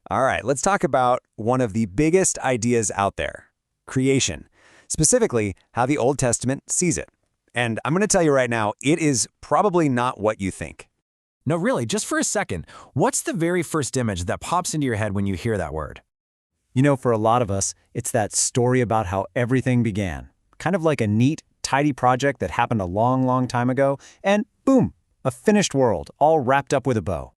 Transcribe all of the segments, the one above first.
All right, let's talk about one of the biggest ideas out there, creation, specifically how the Old Testament sees it. And I'm going to tell you right now, it is probably not what you think. No, really, just for a second, what's the very first image that pops into your head when you hear that word? You know, for a lot of us, it's that story about how everything began. Kind of like a neat, tidy project that happened a long, long time ago, and boom, a finished world, all wrapped up with a bow.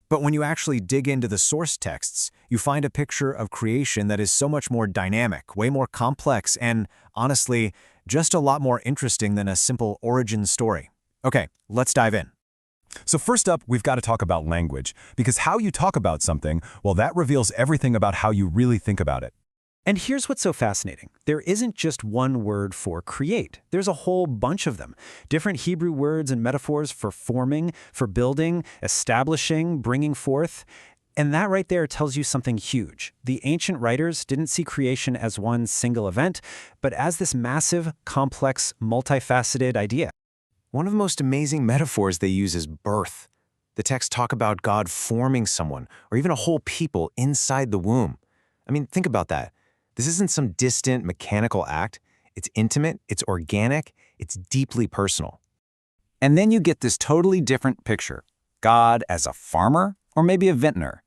But when you actually dig into the source texts, you find a picture of creation that is so much more dynamic, way more complex, and, honestly, just a lot more interesting than a simple origin story. Okay, let's dive in. So first up, we've got to talk about language, because how you talk about something, well, that reveals everything about how you really think about it. And here's what's so fascinating. There isn't just one word for create. There's a whole bunch of them. Different Hebrew words and metaphors for forming, for building, establishing, bringing forth. And that right there tells you something huge. The ancient writers didn't see creation as one single event, but as this massive, complex, multifaceted idea. One of the most amazing metaphors they use is birth. The texts talk about God forming someone, or even a whole people inside the womb. I mean, think about that. This isn't some distant, mechanical act. It's intimate, it's organic, it's deeply personal. And then you get this totally different picture. God as a farmer or maybe a vintner.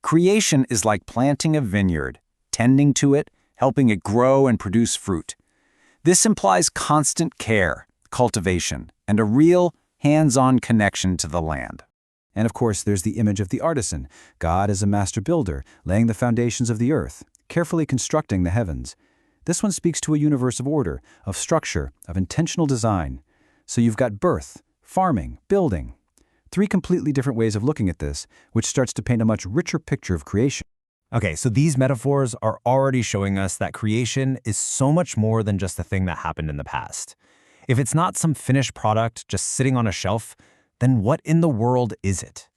Creation is like planting a vineyard, tending to it, helping it grow and produce fruit. This implies constant care, cultivation, and a real, hands-on connection to the land. And of course, there's the image of the artisan, God as a master builder, laying the foundations of the earth, carefully constructing the heavens. This one speaks to a universe of order, of structure, of intentional design. So you've got birth, farming, building. Three completely different ways of looking at this, which starts to paint a much richer picture of creation. Okay, so these metaphors are already showing us that creation is so much more than just a thing that happened in the past. If it's not some finished product just sitting on a shelf, then what in the world is it?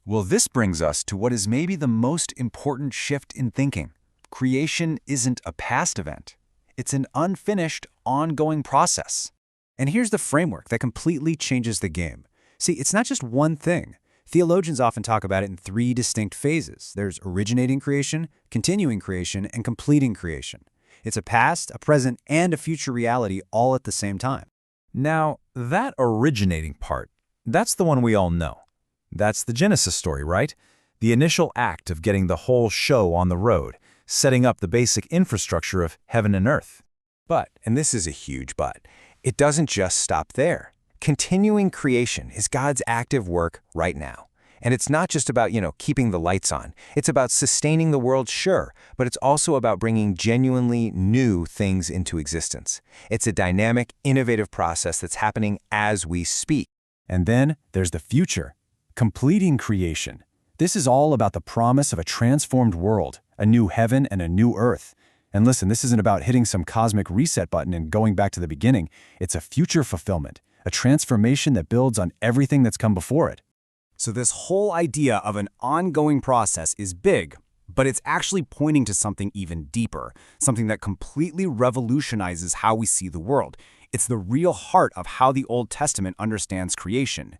Well, this brings us to what is maybe the most important shift in thinking. Creation isn't a past event. It's an unfinished, ongoing process. And here's the framework that completely changes the game. See, it's not just one thing. Theologians often talk about it in three distinct phases. There's originating creation, continuing creation, and completing creation. It's a past, a present, and a future reality all at the same time. Now, that originating part, that's the one we all know. That's the Genesis story, right? The initial act of getting the whole show on the road, setting up the basic infrastructure of heaven and earth. But, and this is a huge but, it doesn't just stop there. Continuing creation is God's active work right now. And it's not just about, keeping the lights on. It's about sustaining the world, sure, but it's also about bringing genuinely new things into existence. It's a dynamic, innovative process that's happening as we speak. And then there's the future, completing creation. This is all about the promise of a transformed world, a new heaven and a new earth. And listen, this isn't about hitting some cosmic reset button and going back to the beginning. It's a future fulfillment, a transformation that builds on everything that's come before it. So this whole idea of an ongoing process is big, but it's actually pointing to something even deeper, something that completely revolutionizes how we see the world. It's the real heart of how the Old Testament understands creation.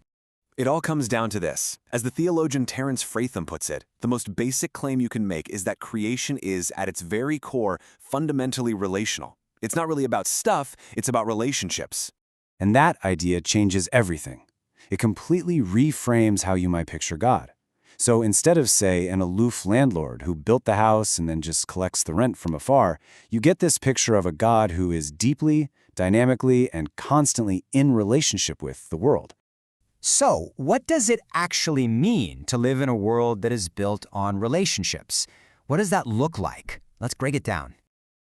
It all comes down to this. As the theologian Terence Fratham puts it, the most basic claim you can make is that creation is, at its very core, fundamentally relational. It's not really about stuff, it's about relationships. And that idea changes everything. It completely reframes how you might picture God. So instead of, say, an aloof landlord who built the house and then just collects the rent from afar, you get this picture of a God who is deeply, dynamically, and constantly in relationship with the world. So, what does it actually mean to live in a world that is built on relationships? What does that look like? Let's break it down.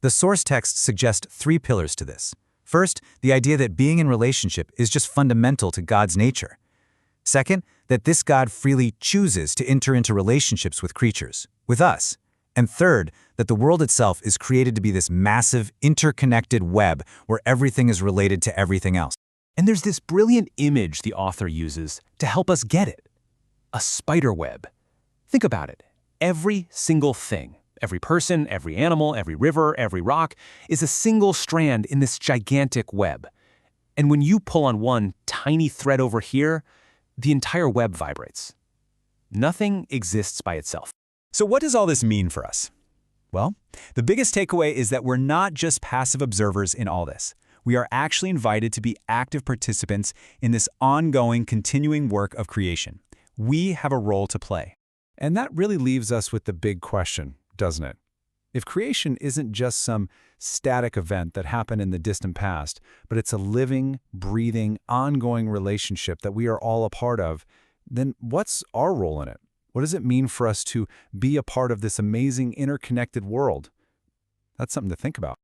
The source texts suggest three pillars to this. First, the idea that being in relationship is just fundamental to God's nature. Second, that this God freely chooses to enter into relationships with creatures, with us. And third, that the world itself is created to be this massive, interconnected web where everything is related to everything else. And there's this brilliant image the author uses to help us get it. A spider web. Think about it. Every single thing, every person, every animal, every river, every rock, is a single strand in this gigantic web. And when you pull on one tiny thread over here, the entire web vibrates. Nothing exists by itself. So what does all this mean for us? Well, the biggest takeaway is that we're not just passive observers in all this. We are actually invited to be active participants in this ongoing, continuing work of creation. We have a role to play. And that really leaves us with the big question, doesn't it? If creation isn't just some static event that happened in the distant past, but it's a living, breathing, ongoing relationship that we are all a part of, then what's our role in it? What does it mean for us to be a part of this amazing interconnected world? That's something to think about.